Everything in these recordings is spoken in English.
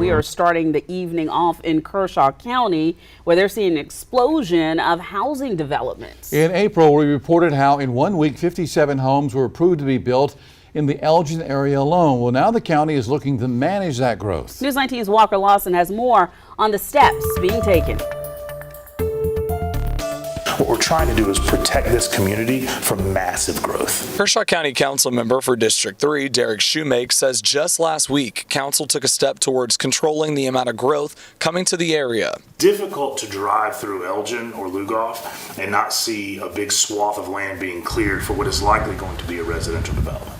we are starting the evening off in Kershaw County, where they're seeing an explosion of housing developments. In April, we reported how in 1 week, 57 homes were approved to be built in the Elgin area alone. Well, now the county is looking to manage that growth. News 19's Walker Lawson has more on the steps being taken. What we're trying to do is protect this community from massive growth. Kershaw County Council member for District 3, Derek Shoemake, says just last week, council took a step towards controlling the amount of growth coming to the area. Difficult to drive through Elgin or Lugoff and not see a big swath of land being cleared for what is likely going to be a residential development.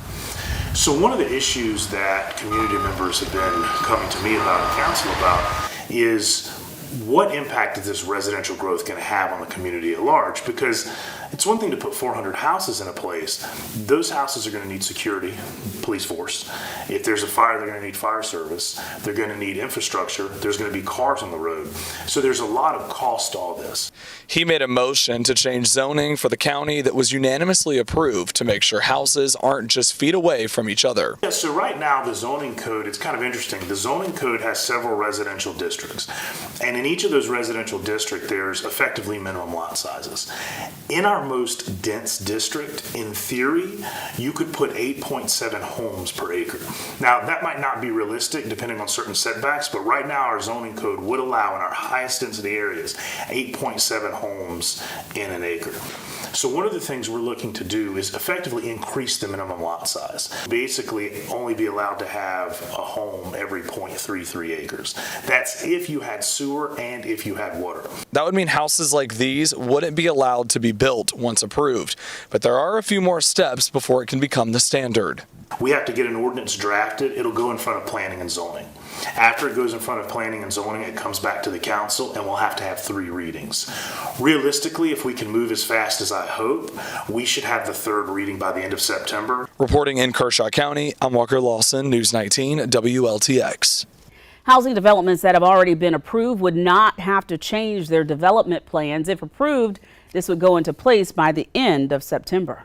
So one of the issues that community members have been coming to me about and council about is what impact is this residential growth going to have on the community at large? Because it's one thing to put 400 houses in a place. Those houses are going to need security, police force. If there's a fire, they're going to need fire service. They're going to need infrastructure. There's going to be cars on the road. So there's a lot of cost to all this. He made a motion to change zoning for the county that was unanimously approved to make sure houses aren't just feet away from each other. Yeah, so right now the zoning code, it's kind of interesting. The zoning code has several residential districts. And in each of those residential districts, there's effectively minimum lot sizes. In our most dense district, in theory, you could put 8.7 homes per acre. Now, that might not be realistic depending on certain setbacks, but right now our zoning code would allow in our highest density areas 8.7 homes in an acre. So one of the things we're looking to do is effectively increase the minimum lot size. Basically, only be allowed to have a home every 0.33 acres. That's if you had sewer and if you had water. That would mean houses like these wouldn't be allowed to be built once approved, but there are a few more steps before it can become the standard. We have to get an ordinance drafted. It'll go in front of planning and zoning. After it goes in front of planning and zoning, it comes back to the council and we'll have to have 3 readings. Realistically, if we can move as fast as I hope, we should have the 3rd reading by the end of September. Reporting in Kershaw County, I'm Walker Lawson, News 19 WLTX. Housing developments that have already been approved would not have to change their development plans. If approved, this would go into place by the end of September.